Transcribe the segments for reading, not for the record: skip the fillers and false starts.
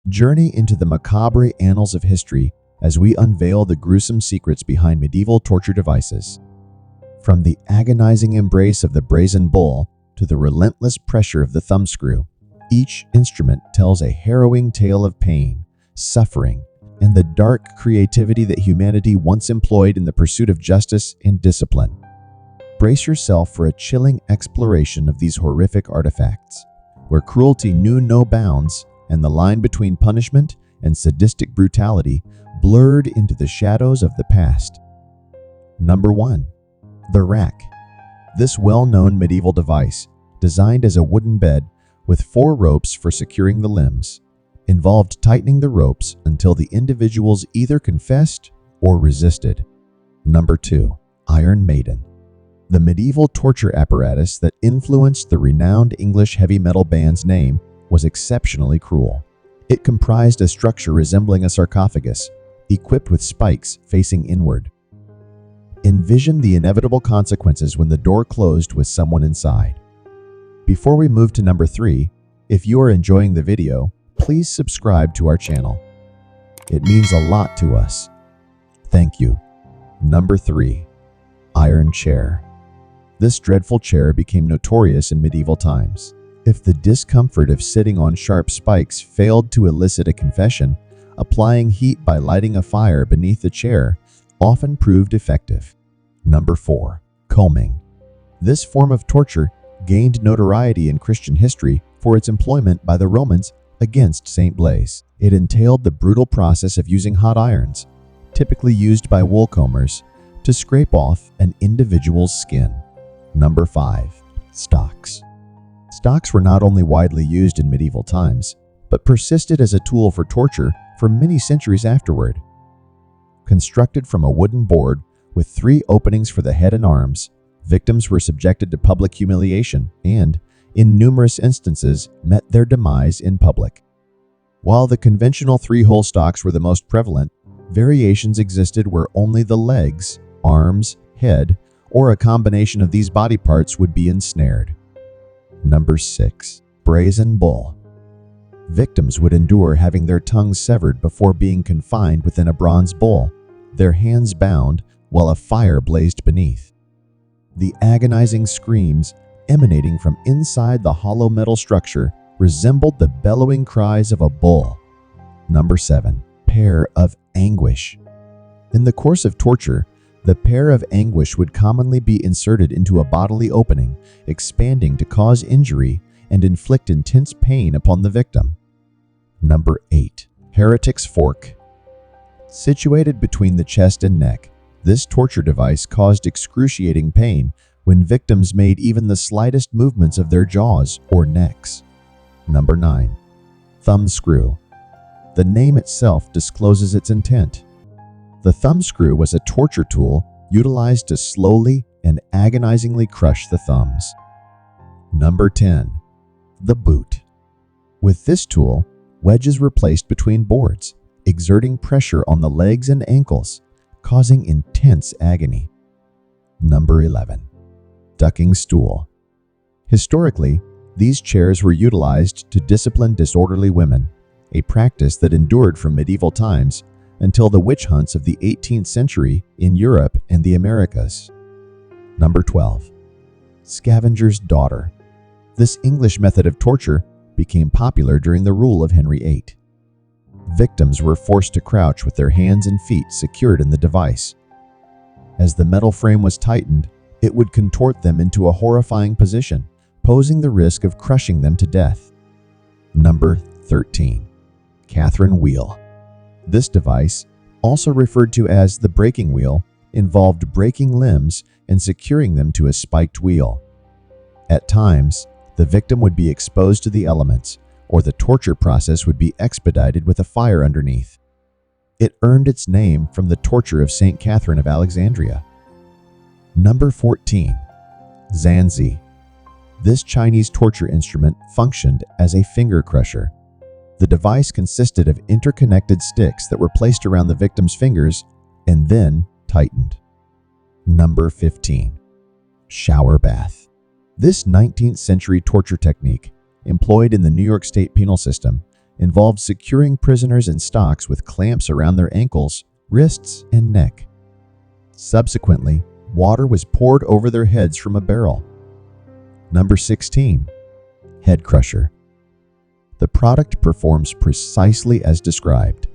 Journey into the macabre annals of history as we unveil the gruesome secrets behind medieval torture devices. From the agonizing embrace of the brazen bull to the relentless pressure of the thumbscrew, each instrument tells a harrowing tale of pain, suffering, and the dark creativity that humanity once employed in the pursuit of justice and discipline. Brace yourself for a chilling exploration of these horrific artifacts, where cruelty knew no bounds and the line between punishment and sadistic brutality blurred into the shadows of the past. Number 1. The rack. This well-known medieval device, designed as a wooden bed with 4 ropes for securing the limbs, involved tightening the ropes until the individuals either confessed or resisted. Number 2. Iron Maiden. The medieval torture apparatus that influenced the renowned English heavy metal band's name was exceptionally cruel. It comprised a structure resembling a sarcophagus, equipped with spikes facing inward. Envision the inevitable consequences when the door closed with someone inside. Before we move to number 3, if you are enjoying the video, please subscribe to our channel. It means a lot to us. Thank you. Number 3. Iron Chair. This dreadful chair became notorious in medieval times. If the discomfort of sitting on sharp spikes failed to elicit a confession, applying heat by lighting a fire beneath the chair often proved effective. Number 4. Combing. This form of torture gained notoriety in Christian history for its employment by the Romans against St. Blaise. It entailed the brutal process of using hot irons, typically used by wool combers, to scrape off an individual's skin. Number 5. Stocks. Stocks were not only widely used in medieval times, but persisted as a tool for torture for many centuries afterward. Constructed from a wooden board with 3 openings for the head and arms, victims were subjected to public humiliation and, in numerous instances, met their demise in public. While the conventional 3-hole stocks were the most prevalent, variations existed where only the legs, arms, head, or a combination of these body parts would be ensnared. Number 6. Brazen bull. Victims would endure having their tongues severed before being confined within a bronze bull, their hands bound while a fire blazed beneath. The agonizing screams emanating from inside the hollow metal structure resembled the bellowing cries of a bull. Number 7. Pair of anguish. In the course of torture, the pair of anguish would commonly be inserted into a bodily opening, expanding to cause injury and inflict intense pain upon the victim. Number 8. Heretic's fork. Situated between the chest and neck, this torture device caused excruciating pain when victims made even the slightest movements of their jaws or necks. Number 9. Thumbscrew. The name itself discloses its intent. The thumbscrew was a torture tool utilized to slowly and agonizingly crush the thumbs. Number 10. The boot. With this tool, wedges were placed between boards, exerting pressure on the legs and ankles, causing intense agony. Number 11. Ducking stool. Historically, these chairs were utilized to discipline disorderly women, a practice that endured from medieval times until the witch hunts of the 18th century in Europe and the Americas. Number 12. Scavenger's daughter. This English method of torture became popular during the rule of Henry VIII. Victims were forced to crouch with their hands and feet secured in the device. As the metal frame was tightened, it would contort them into a horrifying position, posing the risk of crushing them to death. Number 13. Catherine wheel. This device, also referred to as the breaking wheel, involved breaking limbs and securing them to a spiked wheel. At times, the victim would be exposed to the elements, or the torture process would be expedited with a fire underneath. It earned its name from the torture of St. Catherine of Alexandria. Number 14. Zanzi. This Chinese torture instrument functioned as a finger crusher. The device consisted of interconnected sticks that were placed around the victim's fingers and then tightened. Number 15. Shower bath. This 19th century torture technique, employed in the New York State penal system, involved securing prisoners in stocks with clamps around their ankles, wrists, and neck. Subsequently, water was poured over their heads from a barrel. Number 16. Head crusher. The product performs precisely as described.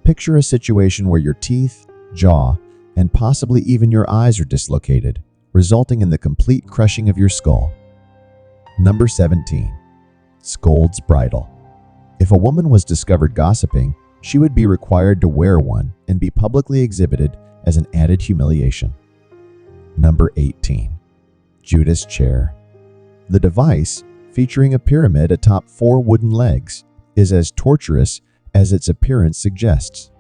Picture a situation where your teeth, jaw, and possibly even your eyes are dislocated, resulting in the complete crushing of your skull. Number 17. Scold's bridle. If a woman was discovered gossiping, she would be required to wear one and be publicly exhibited as an added humiliation. Number 18. Judas chair. The device, featuring a pyramid atop 4 wooden legs, is as torturous as its appearance suggests.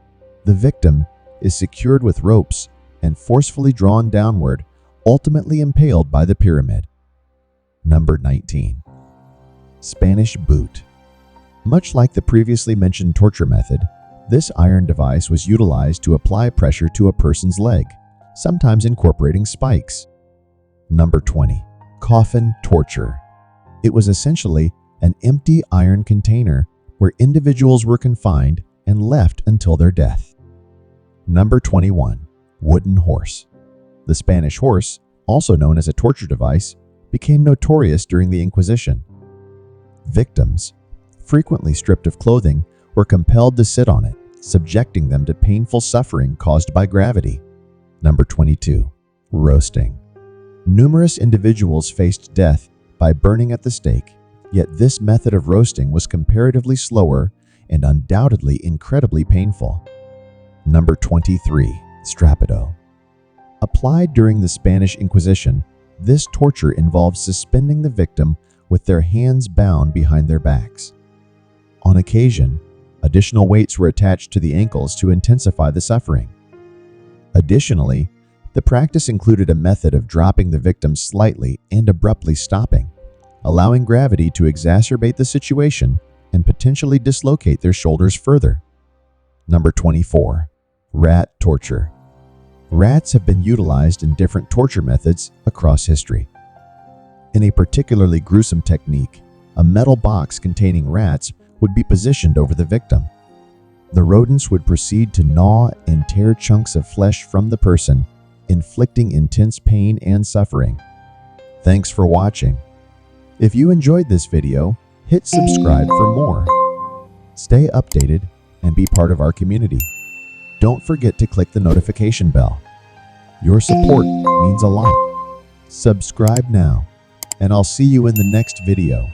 The victim is secured with ropes and forcefully drawn downward, ultimately impaled by the pyramid. Number 19. Spanish boot. Much like the previously mentioned torture method, this iron device was utilized to apply pressure to a person's leg, sometimes incorporating spikes. Number 20. Coffin torture. It was essentially an empty iron container where individuals were confined and left until their death. Number 21. Wooden horse. The Spanish horse, also known as a torture device, became notorious during the Inquisition. Victims, frequently stripped of clothing, were compelled to sit on it, subjecting them to painful suffering caused by gravity. Number 22. Roasting. Numerous individuals faced death by burning at the stake, yet this method of roasting was comparatively slower and undoubtedly incredibly painful. Number 23. Strapado. Applied during the Spanish Inquisition, this torture involved suspending the victim with their hands bound behind their backs. On occasion, additional weights were attached to the ankles to intensify the suffering. Additionally, the practice included a method of dropping the victim slightly and abruptly stopping, allowing gravity to exacerbate the situation and potentially dislocate their shoulders further. Number 24. Rat torture. Rats have been utilized in different torture methods across history. In a particularly gruesome technique, a metal box containing rats would be positioned over the victim. The rodents would proceed to gnaw and tear chunks of flesh from the person, inflicting intense pain and suffering. Thanks for watching. If you enjoyed this video, hit subscribe for more. Stay updated and be part of our community. Don't forget to click the notification bell. Your support means a lot. Subscribe now, and I'll see you in the next video.